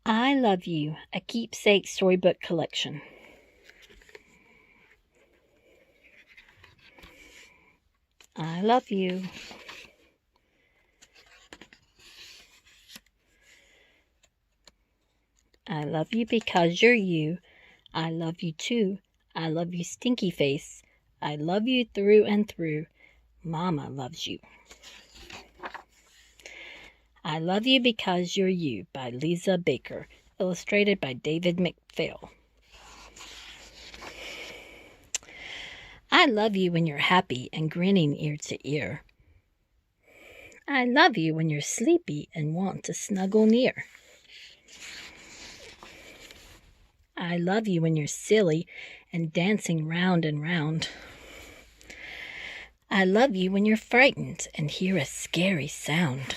I Love You, a keepsake storybook collection. I love you. I love you because you're you. I love you too. I love you, Stinky Face. I love you through and through. Mama loves you. I Love You Because You're You by Lisa Baker, illustrated by David McPhail. I love you when you're happy and grinning ear to ear. I love you when you're sleepy and want to snuggle near. I love you when you're silly and dancing round and round. I love you when you're frightened and hear a scary sound.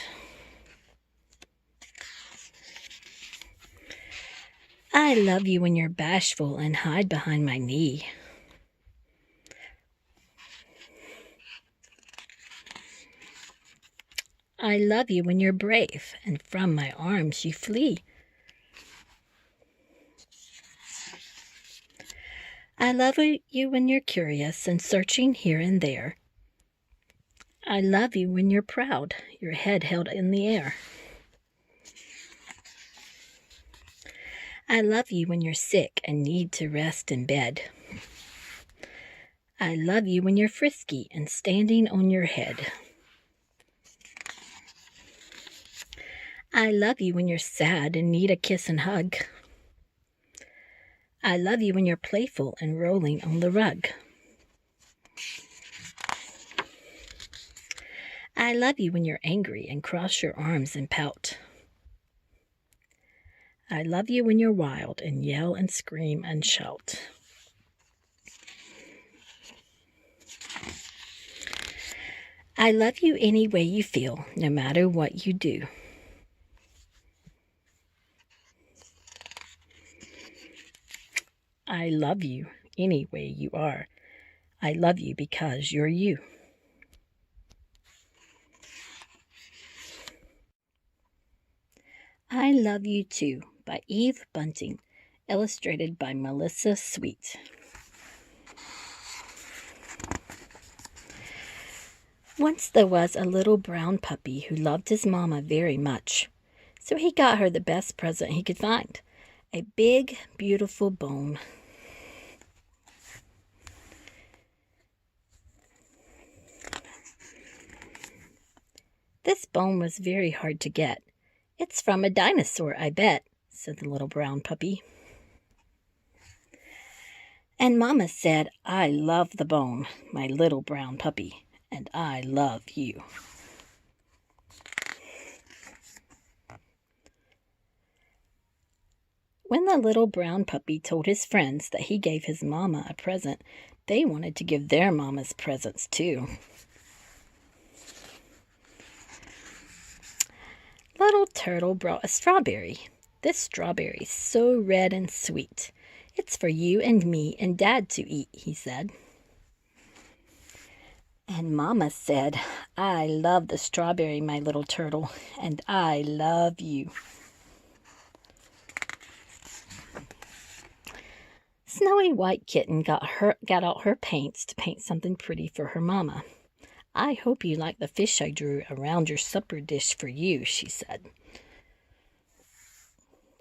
I love you when you're bashful and hide behind my knee. I love you when you're brave and from my arms you flee. I love you when you're curious and searching here and there. I love you when you're proud, your head held in the air. I love you when you're sick and need to rest in bed. I love you when you're frisky and standing on your head. I love you when you're sad and need a kiss and hug. I love you when you're playful and rolling on the rug. I love you when you're angry and cross your arms and pout. I love you when you're wild and yell and scream and shout. I love you any way you feel, no matter what you do. I love you any way you are. I love you because you're you. I Love You Too by Eve Bunting, illustrated by Melissa Sweet. Once there was a little brown puppy who loved his mama very much, so he got her the best present he could find, a big, beautiful bone. This bone was very hard to get. It's from a dinosaur, I bet, said the little brown puppy. And Mama said, I love the bone, my little brown puppy, and I love you. When the little brown puppy told his friends that he gave his mama a present, they wanted to give their mamas presents too. Little Turtle brought a strawberry. This strawberry's so red and sweet. It's for you and me and Dad to eat, he said. And Mama said, I love the strawberry, my little turtle, and I love you. Snowy White Kitten got out her paints to paint something pretty for her mama. I hope you like the fish I drew around your supper dish for you, she said.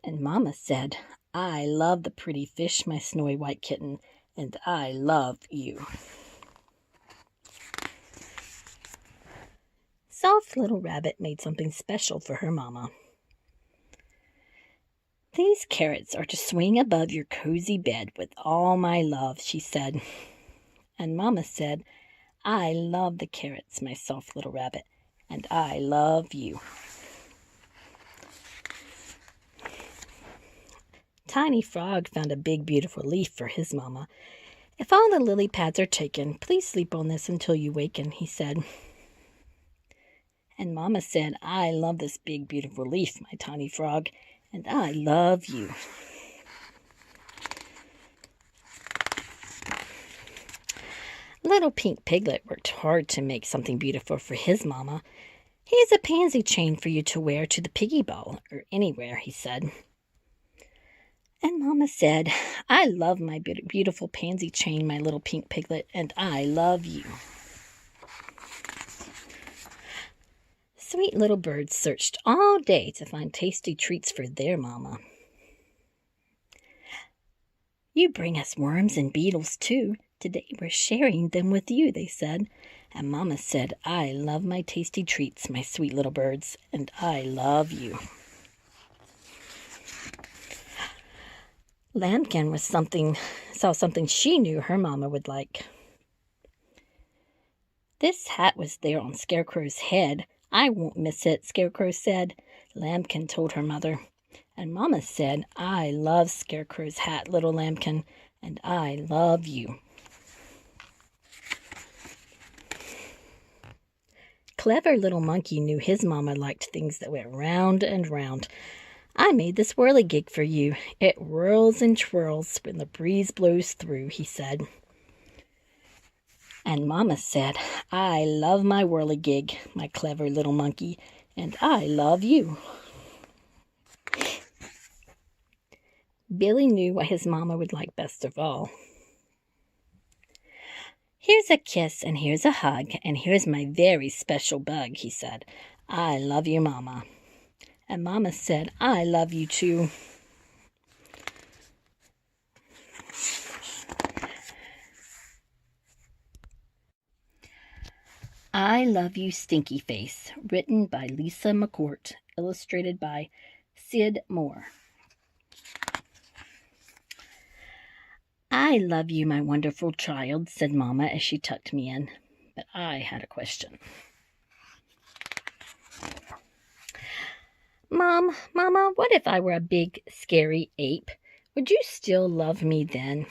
And Mama said, I love the pretty fish, my Snowy White Kitten, and I love you. Soft Little Rabbit made something special for her mama. These carrots are to swing above your cozy bed with all my love, she said. And Mama said, I love the carrots, my soft little rabbit, and I love you. Tiny Frog found a big, beautiful leaf for his mama. If all the lily pads are taken, please sleep on this until you waken, he said. And Mama said, I love this big, beautiful leaf, my tiny frog, and I love you. Little Pink Piglet worked hard to make something beautiful for his mama. Here's a pansy chain for you to wear to the piggy ball, or anywhere, he said. And Mama said, I love my beautiful pansy chain, my little pink piglet, and I love you. Sweet little birds searched all day to find tasty treats for their mama. You bring us worms and beetles too. Today we're sharing them with you, they said. And Mama said, I love my tasty treats, my sweet little birds, and I love you. Lambkin saw something she knew her mama would like. This hat was there on Scarecrow's head. I won't miss it, Scarecrow said. Lambkin told her mother. And Mama said, I love Scarecrow's hat, little Lambkin, and I love you. Clever little monkey knew his mama liked things that went round and round. I made this whirligig for you. It whirls and twirls when the breeze blows through, he said. And Mama said, I love my whirligig, my clever little monkey, and I love you. Billy knew what his mama would like best of all. Here's a kiss, and here's a hug, and here's my very special bug, he said. I love you, Mama. And Mama said, I love you too. I Love You, Stinky Face, written by Lisa McCourt, illustrated by Sid Moore. I love you, my wonderful child, said Mama as she tucked me in. But I had a question. Mama, what if I were a big, scary ape? Would you still love me then?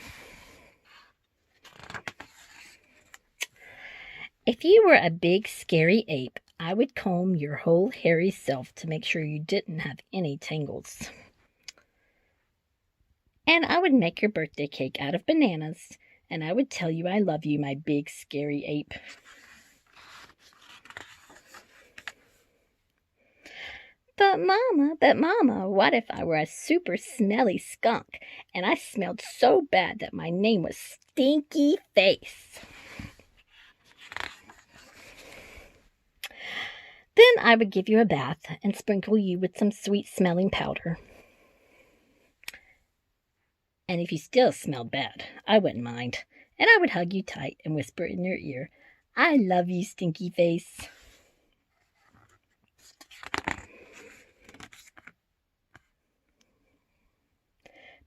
If you were a big, scary ape, I would comb your whole hairy self to make sure you didn't have any tangles. And I would make your birthday cake out of bananas, and I would tell you I love you, my big, scary ape. But Mama, what if I were a super smelly skunk, and I smelled so bad that my name was Stinky Face? Then I would give you a bath and sprinkle you with some sweet-smelling powder. And if you still smelled bad, I wouldn't mind, and I would hug you tight and whisper in your ear, I love you, Stinky Face.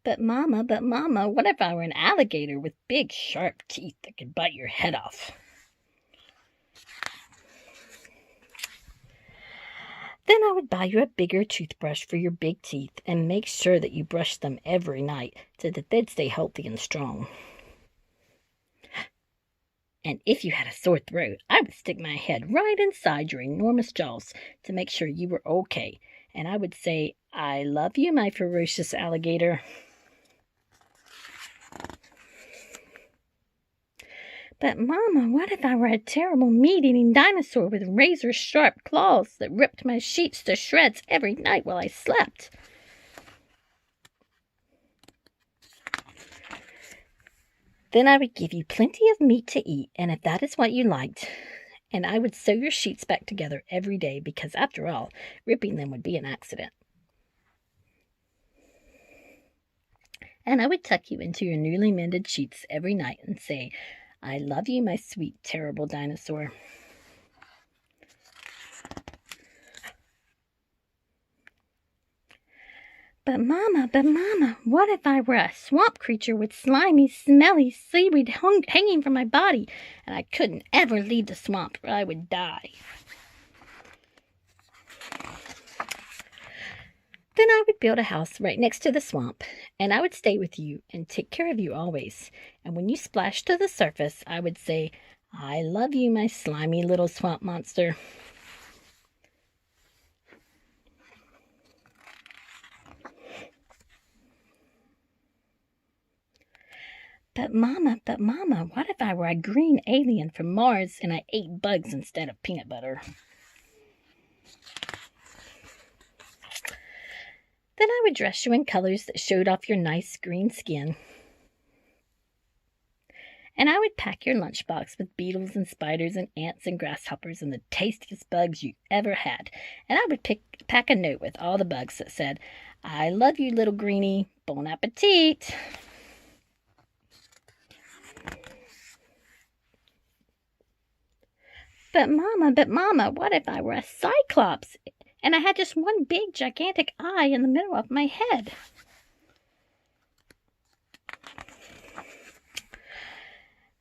But Mama, what if I were an alligator with big, sharp teeth that could bite your head off? Then I would buy you a bigger toothbrush for your big teeth and make sure that you brush them every night so that they'd stay healthy and strong. And if you had a sore throat, I would stick my head right inside your enormous jaws to make sure you were okay. And I would say, I love you, my ferocious alligator. But Mama, what if I were a terrible meat-eating dinosaur with razor-sharp claws that ripped my sheets to shreds every night while I slept? Then I would give you plenty of meat to eat, and if that is what you liked, and I would sew your sheets back together every day because, after all, ripping them would be an accident. And I would tuck you into your newly mended sheets every night and say, I love you, my sweet, terrible dinosaur. But Mama, what if I were a swamp creature with slimy, smelly seaweed hanging from my body, and I couldn't ever leave the swamp or I would die? Then I would build a house right next to the swamp, and I would stay with you and take care of you always. And when you splashed to the surface, I would say, I love you, my slimy little swamp monster. But Mama, what if I were a green alien from Mars and I ate bugs instead of peanut butter? Then I would dress you in colors that showed off your nice green skin. And I would pack your lunchbox with beetles and spiders and ants and grasshoppers and the tastiest bugs you ever had. And I would pack a note with all the bugs that said, "I love you, little greenie. Bon appetit." But Mama, what if I were a cyclops and I had just one big, gigantic eye in the middle of my head?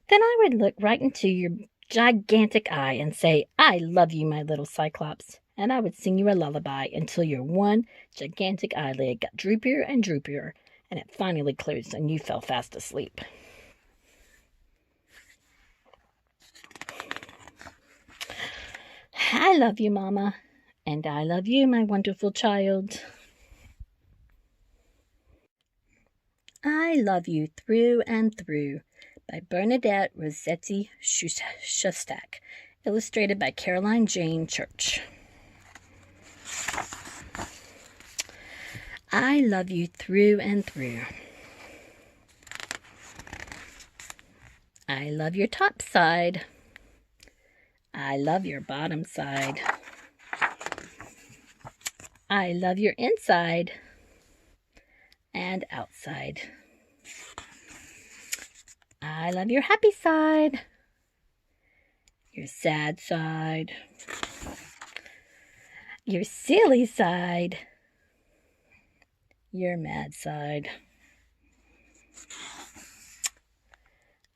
Then I would look right into your gigantic eye and say, "I love you, my little cyclops." And I would sing you a lullaby until your one gigantic eyelid got droopier and droopier, and it finally closed and you fell fast asleep. I love you, Mama, and I love you, my wonderful child. I Love You Through and Through by Bernadette Rossetti Shostak, illustrated by Caroline Jane Church. I love you through and through. I love your top side. I love your bottom side. I love your inside and outside. I love your happy side, your sad side, your silly side, your mad side.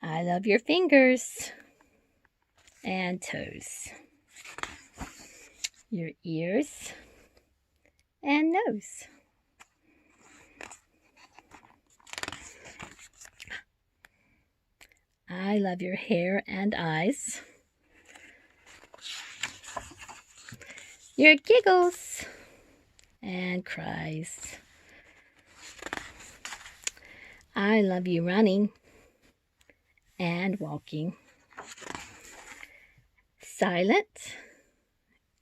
I love your fingers and toes, your ears and nose. I love your hair and eyes, your giggles and cries. I love you running and walking, silent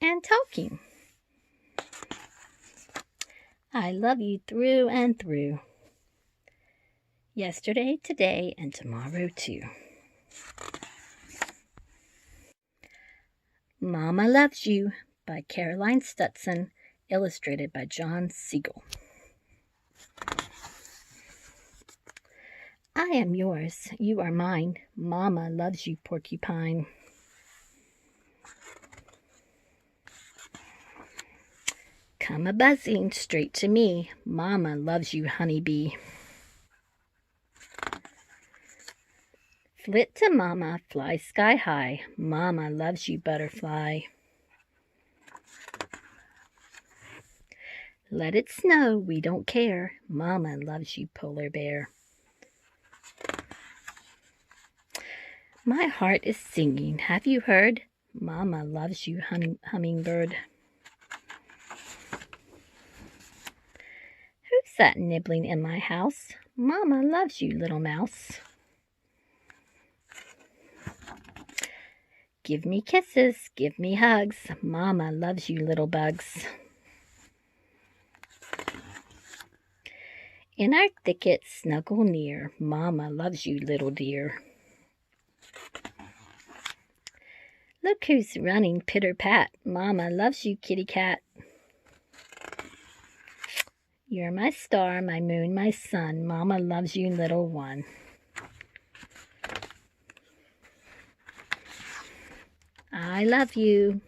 and talking. I love you through and through, yesterday, today, and tomorrow too. Mama Loves You by Caroline Stutson, illustrated by John Siegel. I am yours, you are mine. Mama loves you, porcupine. Come a-buzzing straight to me. Mama loves you, honeybee. Flit to Mama, fly sky high. Mama loves you, butterfly. Let it snow, we don't care. Mama loves you, polar bear. My heart is singing, have you heard? Mama loves you, hummingbird. Who's that nibbling in my house? Mama loves you, little mouse. Give me kisses, give me hugs. Mama loves you, little bugs. In our thicket, snuggle near. Mama loves you, little dear. Look who's running pitter-pat. Mama loves you, kitty cat. You're my star, my moon, my sun. Mama loves you, little one. I love you.